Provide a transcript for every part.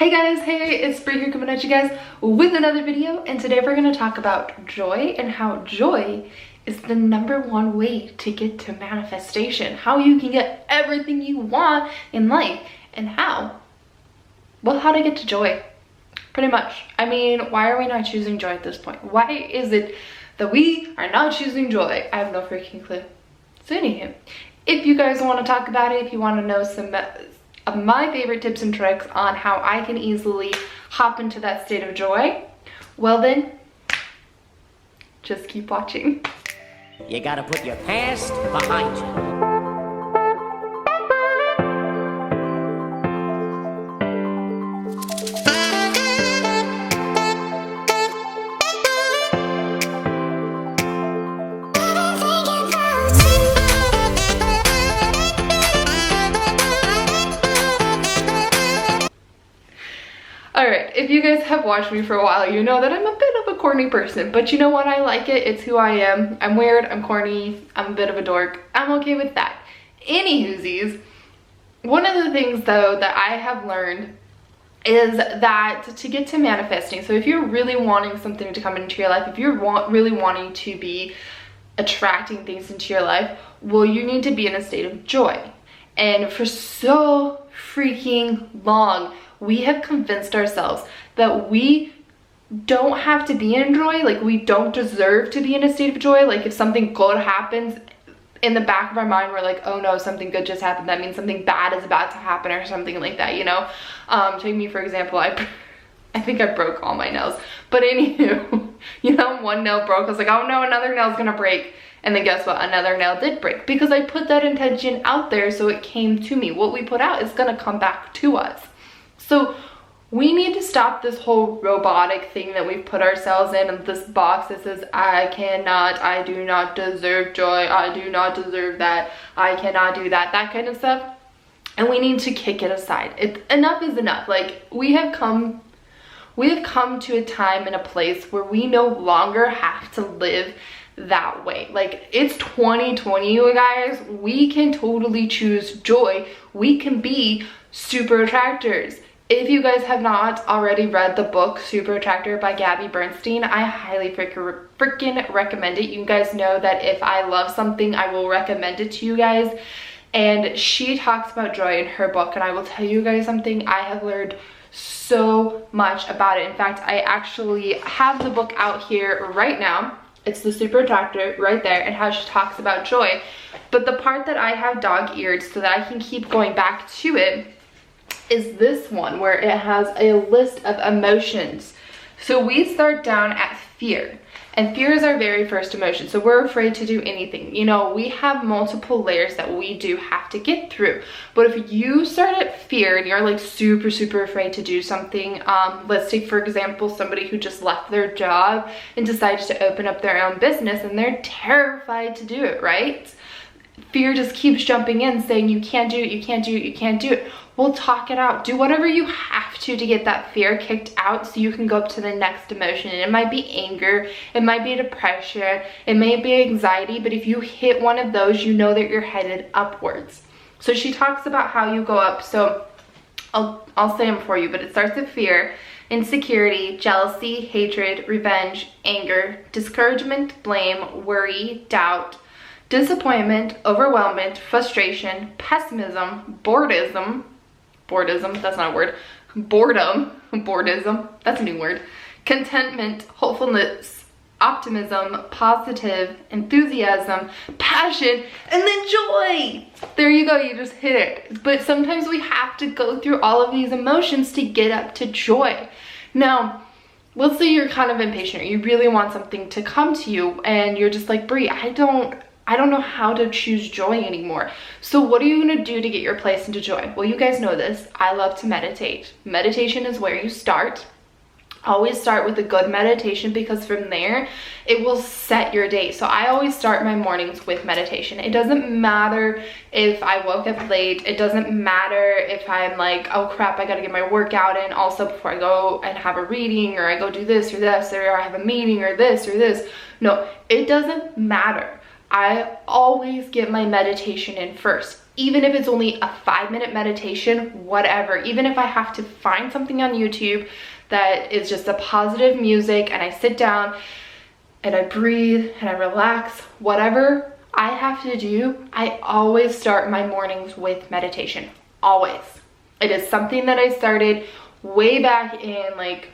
Hey guys, hey, it's Bri here coming at you guys with another video, and today we're going to talk about joy and how joy is the #1 way to get to manifestation. How you can get everything you want in life and how to get to joy. Pretty much. I mean, why are we not choosing joy at this point? Why is it that we are not choosing joy? I have no freaking clue. So anywho, if you guys want to talk about it, if you want to know some of my favorite tips and tricks on how I can easily hop into that state of joy, well then, just keep watching. You gotta put your past behind you. Alright, if you guys have watched me for a while, you know that I'm a bit of a corny person, but you know what? I like it. It's who I am. I'm weird, I'm corny, I'm a bit of a dork. I'm okay with that. Anywhoosies, one of the things though that I have learned is that to get to manifesting, so if you're really wanting something to come into your life, if you're really wanting to be attracting things into your life, well, you need to be in a state of joy. And for so freaking long, we have convinced ourselves that we don't have to be in joy, like we don't deserve to be in a state of joy. Like if something good happens, in the back of our mind we're like, oh no, something good just happened, that means something bad is about to happen or something like that, you know. Take me for example, I think I broke all my nails, but anywho, you know, one nail broke, I was like, oh no, another nail's gonna break. And then guess what? Another nail did break because I put that intention out there, so it came to me. What we put out is gonna come back to us. So we need to stop this whole robotic thing that we've put ourselves in this box that says, I do not deserve joy, I do not deserve that, I cannot do that, that kind of stuff. And we need to kick it aside. Enough is enough. Like we have come to a time and a place where we no longer have to live that way. Like it's 2020, you guys. We can totally choose joy. We can be super attractors. If you guys have not already read the book Super Attractor by Gabby Bernstein, I highly freaking recommend it. You guys know that if I love something, I will recommend it to you guys. And she talks about joy in her book, and I will tell you guys something. I have learned so much about it. In fact, I actually have the book out here right now. It's the Super Attractor right there, and how she talks about joy. But the part that I have dog-eared so that I can keep going back to it is this one, where it has a list of emotions. So we start down at fear, and fear is our very first emotion. So we're afraid to do anything. You know, we have multiple layers that we do have to get through. But if you start at fear and you're like super afraid to do something, let's take for example somebody who just left their job and decides to open up their own business, and they're terrified to do it, right? Fear just keeps jumping in saying you can't do it, you can't do it, you can't do it. Well, talk it out. Do whatever you have to get that fear kicked out so you can go up to the next emotion. And it might be anger, it might be depression, it may be anxiety, but if you hit one of those, you know that you're headed upwards. So she talks about how you go up. So I'll say them for you, but it starts with fear, insecurity, jealousy, hatred, revenge, anger, discouragement, blame, worry, doubt, disappointment, overwhelmment, frustration, pessimism, boredom, that's not a word, boredom, that's a new word, contentment, hopefulness, optimism, positive, enthusiasm, passion, and then joy. There you go, you just hit it. But sometimes we have to go through all of these emotions to get up to joy. Now, let's say you're kind of impatient, or you really want something to come to you, and you're just like, Bri, I don't know how to choose joy anymore. So what are you gonna do to get your place into joy? Well, you guys know this. I love to meditate. Meditation is where you start. Always start with a good meditation, because from there it will set your day. So I always start my mornings with meditation. It doesn't matter if I woke up late. It doesn't matter if I'm like, oh crap, I gotta get my workout in also before I go and have a reading, or I go do this or this, or I have a meeting or this or this. No, it doesn't matter. I always get my meditation in first. Even if it's only a 5-minute meditation, whatever. Even if I have to find something on YouTube that is just a positive music and I sit down and I breathe and I relax, whatever I have to do, I always start my mornings with meditation. Always. It is something that I started way back in like,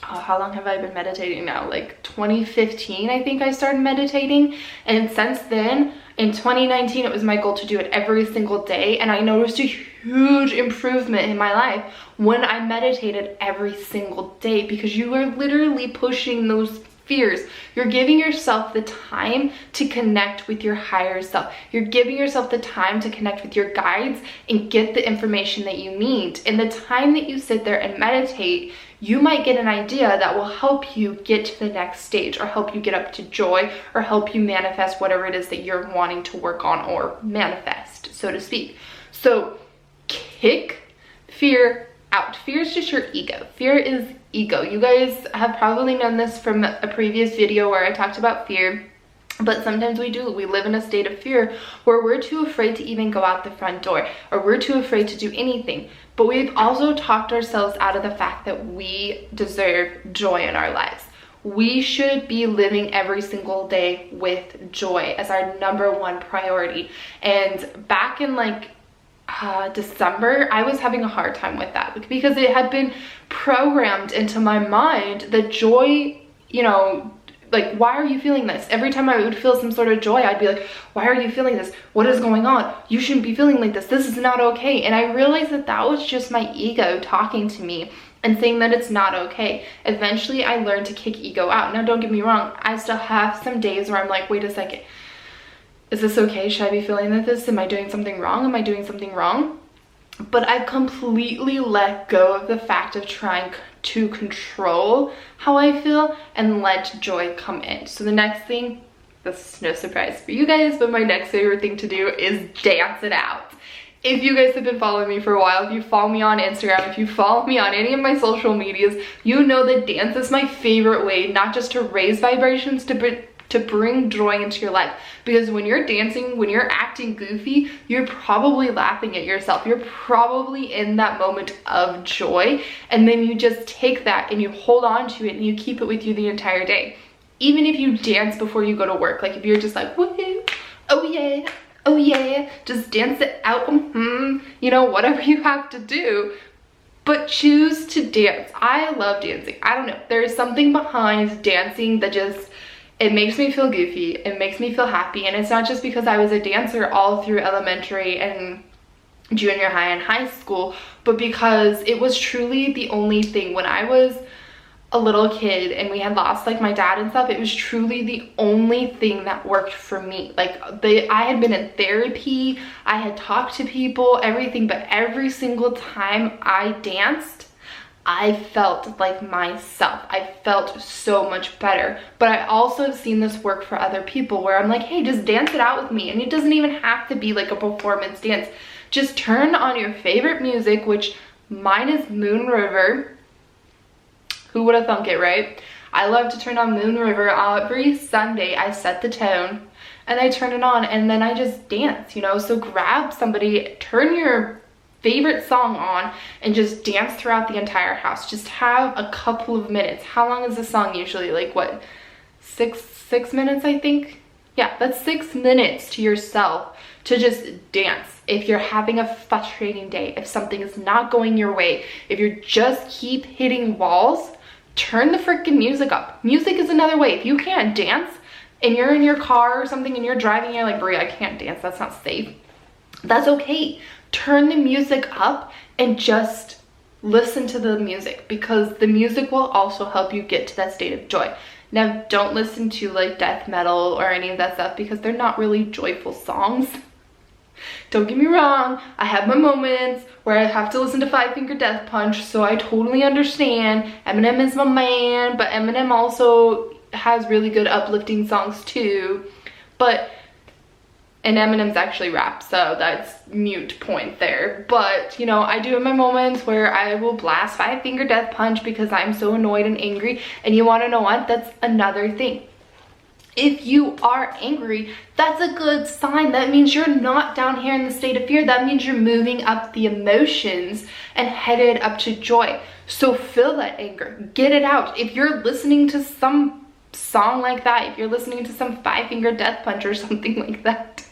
oh, how long have I been meditating now? Like 2015, I think I started meditating. And since then, in 2019, it was my goal to do it every single day. And I noticed a huge improvement in my life when I meditated every single day, because you are literally pushing those fears. You're giving yourself the time to connect with your higher self. You're giving yourself the time to connect with your guides and get the information that you need. In the time that you sit there and meditate, you might get an idea that will help you get to the next stage, or help you get up to joy, or help you manifest whatever it is that you're wanting to work on or manifest, so to speak. So kick fear out. Fear is just your ego. Fear is ego. You guys have probably known this from a previous video where I talked about fear, but sometimes we live in a state of fear where we're too afraid to even go out the front door, or we're too afraid to do anything. But we've also talked ourselves out of the fact that we deserve joy in our lives. We should be living every single day with joy as our #1 priority. And back in like December, I was having a hard time with that, because it had been programmed into my mind that joy, you know, like, why are you feeling this? Every time I would feel some sort of joy, I'd be like, why are you feeling this? What is going on? You shouldn't be feeling like this. This is not okay. And I realized that that was just my ego talking to me and saying that it's not okay. Eventually, I learned to kick ego out. Now, don't get me wrong. I still have some days where I'm like, wait a second. Is this okay? Should I be feeling like this? Am I doing something wrong? Am I doing something wrong? But I've completely let go of the fact of trying to control how I feel and let joy come in. So the next thing, this is no surprise for you guys, but my next favorite thing to do is dance it out. If you guys have been following me for a while, if you follow me on Instagram, if you follow me on any of my social medias, you know that dance is my favorite way, not just to raise vibrations, to bring joy into your life. Because when you're dancing, when you're acting goofy, you're probably laughing at yourself. You're probably in that moment of joy, and then you just take that and you hold on to it and you keep it with you the entire day. Even if you dance before you go to work, like if you're just like, woohoo, oh yeah, oh yeah, just dance it out, you know, whatever you have to do, but choose to dance. I love dancing. I don't know, there's something behind dancing that just, it makes me feel goofy, it makes me feel happy. And it's not just because I was a dancer all through elementary and junior high and high school, but because it was truly the only thing. When I was a little kid and we had lost like my dad and stuff, it was truly the only thing that worked for me. Like I had been in therapy, I had talked to people, everything, but every single time I danced, I felt like myself. I felt so much better. But I also have seen this work for other people where I'm like, hey, just dance it out with me. And it doesn't even have to be like a performance dance. Just turn on your favorite music, which mine is Moon River. Who would have thunk it, right? I love to turn on Moon River. Every Sunday, I set the tone and I turn it on and then I just dance, you know? So grab somebody, turn your favorite song on and just dance throughout the entire house. Just have a couple of minutes. How long is the song usually? Like what, six minutes, I think? Yeah, that's 6 minutes to yourself to just dance. If you're having a frustrating day, if something is not going your way, if you just keep hitting walls, turn the freaking music up. Music is another way. If you can't dance and you're in your car or something and you're driving, you're like, Bri, I can't dance, that's not safe. That's okay. Turn the music up and just listen to the music, because the music will also help you get to that state of joy. Now, don't listen to like death metal or any of that stuff, because they're not really joyful songs. Don't get me wrong, I have my moments where I have to listen to Five Finger Death Punch, so I totally understand. Eminem is my man, but Eminem also has really good uplifting songs too. And Eminem's actually rap, so that's mute point there. But, you know, I do have my moments where I will blast Five Finger Death Punch because I'm so annoyed and angry. And you want to know what? That's another thing. If you are angry, that's a good sign. That means you're not down here in the state of fear. That means you're moving up the emotions and headed up to joy. So feel that anger, get it out. If you're listening to some song like that, if you're listening to some 5 Finger Death Punch or something like that,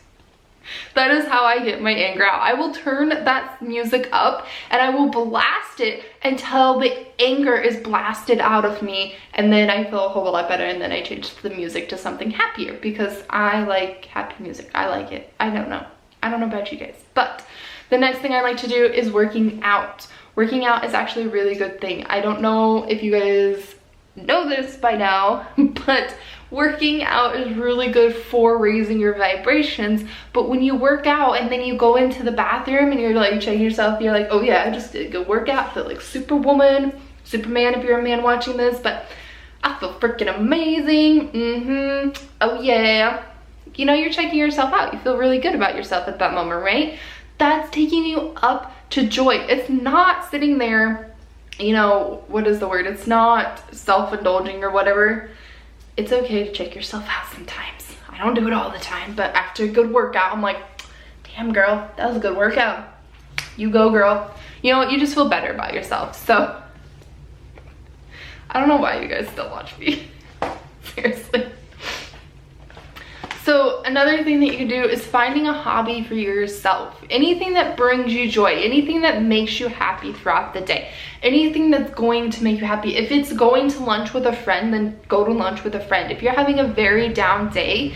that is how I get my anger out. I will turn that music up and I will blast it until the anger is blasted out of me, and then I feel a whole lot better, and then I change the music to something happier because I like happy music. I like it. I don't know about you guys. But the next thing I like to do is working out. Working out is actually a really good thing. I don't know if you guys know this by now, but working out is really good for raising your vibrations. But when you work out and then you go into the bathroom and you're like checking yourself, you're like, oh yeah, I just did a good workout, feel like Superwoman, Superman if you're a man watching this, but I feel freaking amazing. Oh yeah. You know, you're checking yourself out. You feel really good about yourself at that moment, right? That's taking you up to joy. It's not sitting there, you know, what is the word? It's not self-indulging or whatever. It's okay to check yourself out sometimes. I don't do it all the time, but after a good workout, I'm like, damn girl, that was a good workout. You go, girl. You know what? You just feel better about yourself. So I don't know why you guys still watch me. Seriously. So another thing that you can do is finding a hobby for yourself. Anything that brings you joy, anything that makes you happy throughout the day, anything that's going to make you happy. If it's going to lunch with a friend, then go to lunch with a friend. If you're having a very down day,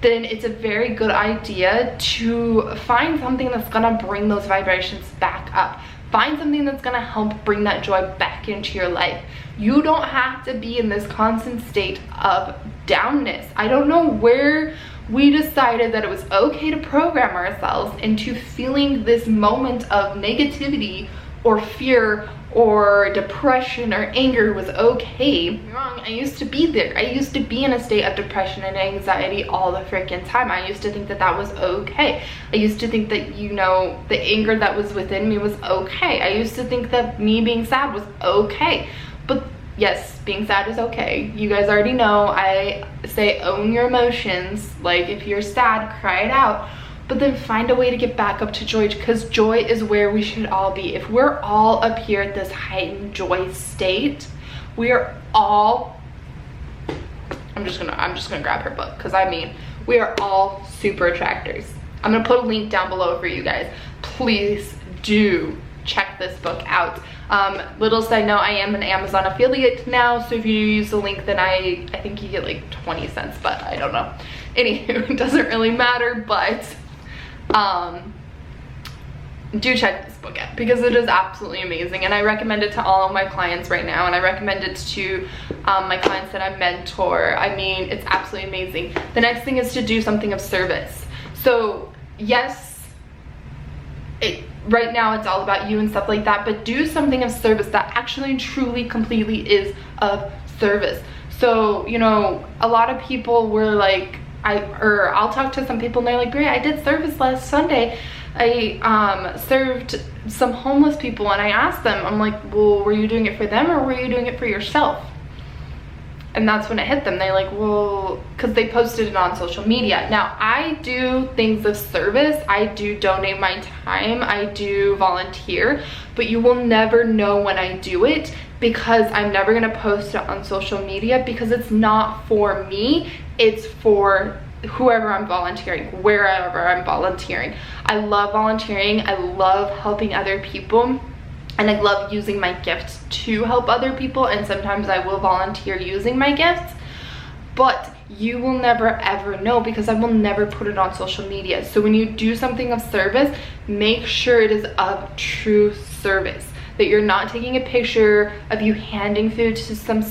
then it's a very good idea to find something that's gonna bring those vibrations back up. Find something that's gonna help bring that joy back into your life. You don't have to be in this constant state of downness. I don't know where we decided that it was okay to program ourselves into feeling this moment of negativity or fear or depression or anger was okay. Wrong. I used to be there. I used to be in a state of depression and anxiety all the freaking time. I used to think that that was okay. I used to think that, you know, the anger that was within me was okay. I used to think that me being sad was okay. But yes, being sad is okay. You guys already know I say own your emotions. Like if you're sad, cry it out. But then find a way to get back up to joy, because joy is where we should all be. If we're all up here at this heightened joy state, we are all, I'm just gonna grab her book, because I mean, we are all super attractors. I'm gonna put a link down below for you guys. Please do check this book out. Little side note, I am an Amazon affiliate now, so if you use the link, then I think you get like 20 cents, but I don't know. Anywho, it doesn't really matter, but do check this book out because it is absolutely amazing, and I recommend it to all of my clients right now, and I recommend it to my clients that I mentor. I mean, it's absolutely amazing. The next thing is to do something of service. So yes, right now it's all about you and stuff like that, but do something of service that actually truly completely is of service. So, you know, a lot of people were like, I'll talk to some people and they're like, Bri, I did service last Sunday. I served some homeless people, and I asked them, I'm like, well, were you doing it for them or were you doing it for yourself? And that's when it hit them. They're like, well, because they posted it on social media. Now, I do things of service. I do donate my time. I do volunteer, but you will never know when I do it because I'm never gonna post it on social media because it's not for me. It's for whoever I'm volunteering, wherever I'm volunteering. I love volunteering. I love helping other people. And I love using my gifts to help other people, and sometimes I will volunteer using my gifts, but you will never ever know because I will never put it on social media. So when you do something of service, make sure it is of true service, that you're not taking a picture of you handing food to some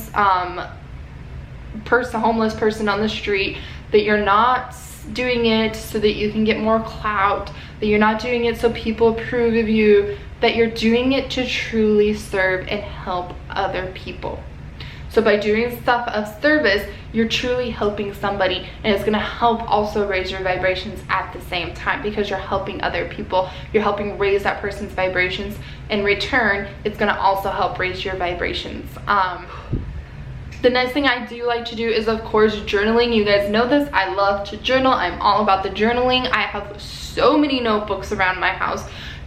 homeless person on the street, that you're not doing it so that you can get more clout, that you're not doing it so people approve of you, that you're doing it to truly serve and help other people. So by doing stuff of service, you're truly helping somebody, and it's gonna help also raise your vibrations at the same time because you're helping other people. You're helping raise that person's vibrations. In return, it's gonna also help raise your vibrations. The next thing I do like to do is, of course, journaling. You guys know this. I love to journal. I'm all about the journaling. I have so many notebooks around my house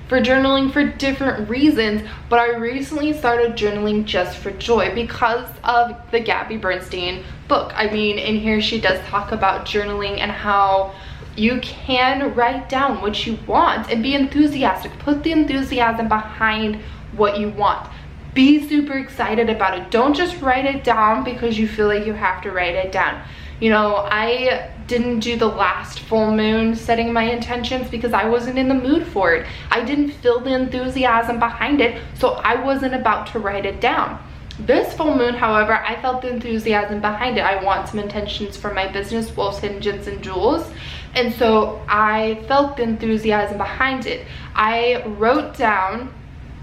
for journaling for different reasons, but I recently started journaling just for joy because of the Gabby Bernstein book. I mean, in here she does talk about journaling and how you can write down what you want and be enthusiastic. Put the enthusiasm behind what you want. Be super excited about it. Don't just write it down because you feel like you have to write it down. You know, I didn't do the last full moon setting my intentions because I wasn't in the mood for it. I didn't feel the enthusiasm behind it, so I wasn't about to write it down. This full moon, however, I felt the enthusiasm behind it. I want some intentions for my business, Wolves, Hidden Gems, and Jewels. And so I felt the enthusiasm behind it. I wrote down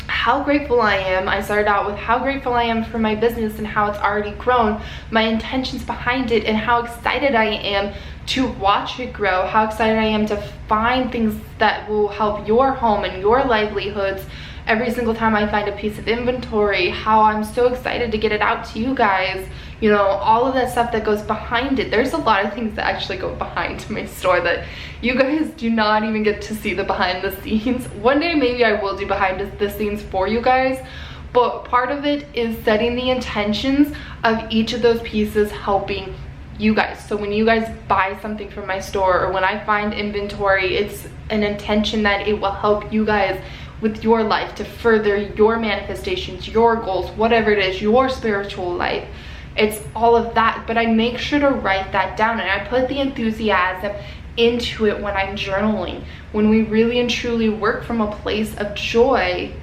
how grateful I am. I started out with how grateful I am for my business and how it's already grown, my intentions behind it, and how excited I am to watch it grow, how excited I am to find things that will help your home and your livelihoods every single time I find a piece of inventory, how I'm so excited to get it out to you guys, you know, all of that stuff that goes behind it. There's a lot of things that actually go behind my store that you guys do not even get to see the behind the scenes. One day maybe I will do behind the scenes for you guys, but part of it is setting the intentions of each of those pieces helping you guys. So when you guys buy something from my store or when I find inventory, it's an intention that it will help you guys with your life to further your manifestations, your goals, whatever it is, your spiritual life. It's all of that, but I make sure to write that down and I put the enthusiasm into it when I'm journaling. When we really and truly work from a place of joy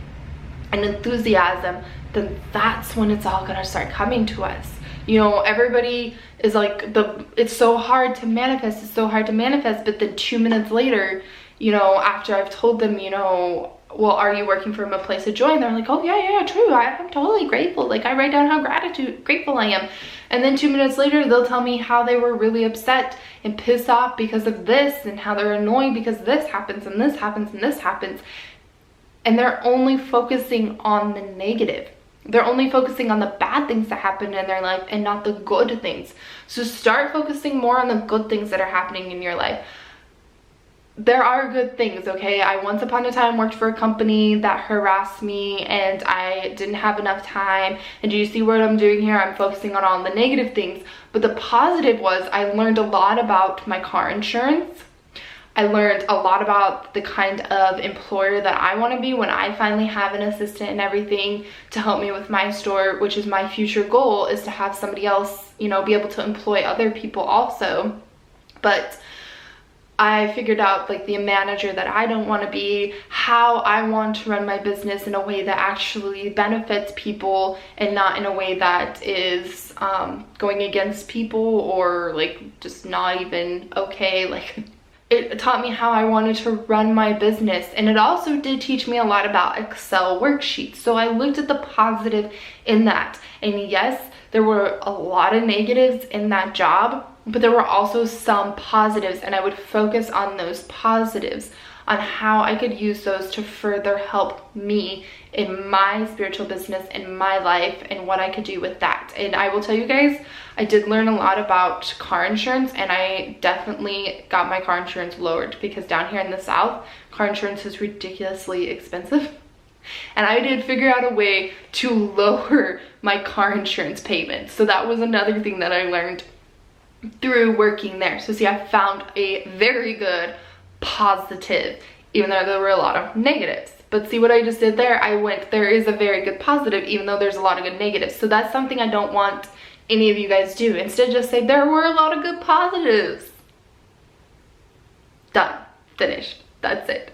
and enthusiasm, then that's when it's all gonna start coming to us. You know, everybody is like, it's so hard to manifest, it's so hard to manifest, but then 2 minutes later, you know, after I've told them, you know, well, are you working from a place of joy? And they're like, oh yeah, true, I'm totally grateful. Like, I write down how grateful I am. And then 2 minutes later, they'll tell me how they were really upset and pissed off because of this, and how they're annoyed because this happens and this happens and this happens. And they're only focusing on the negative. They're only focusing on the bad things that happen in their life and not the good things. So start focusing more on the good things that are happening in your life. There are good things, okay? I once upon a time worked for a company that harassed me and I didn't have enough time. And do you see what I'm doing here? I'm focusing on all the negative things. But the positive was I learned a lot about my car insurance. I learned a lot about the kind of employer that I want to be when I finally have an assistant and everything to help me with my store, which is my future goal, is to have somebody else, you know, be able to employ other people also. But I figured out like the manager that I don't want to be, how I want to run my business in a way that actually benefits people and not in a way that is going against people or like just not even okay. Like, it taught me how I wanted to run my business, and it also did teach me a lot about Excel worksheets. So I looked at the positive in that, and yes, there were a lot of negatives in that job, but there were also some positives, and I would focus on those positives, on how I could use those to further help me in my spiritual business, in my life, and what I could do with that. And I will tell you guys, I did learn a lot about car insurance, and I definitely got my car insurance lowered because down here in the South, car insurance is ridiculously expensive. And I did figure out a way to lower my car insurance payments. So that was another thing that I learned through working there. So see, I found a very good positive, even though there were a lot of negatives. But see what I just did there? There is a very good positive, even though there's a lot of good negatives. So that's something I don't want any of you guys do. Instead, just say there were a lot of good positives. Done. Finished. That's it.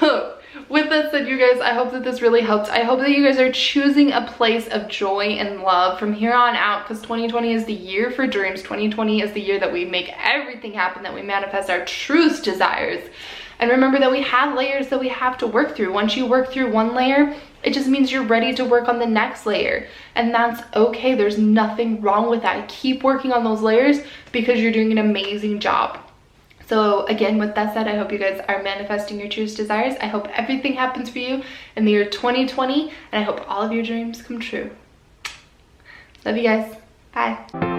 So with that said, you guys, I hope that this really helped. I hope that you guys are choosing a place of joy and love from here on out, because 2020 is the year for dreams. 2020 is the year that we make everything happen, that we manifest our truest desires. And remember that we have layers that we have to work through. Once you work through one layer, it just means you're ready to work on the next layer. And that's okay. There's nothing wrong with that. Keep working on those layers because you're doing an amazing job. So again, with that said, I hope you guys are manifesting your truest desires. I hope everything happens for you in the year 2020, and I hope all of your dreams come true. Love you guys. Bye.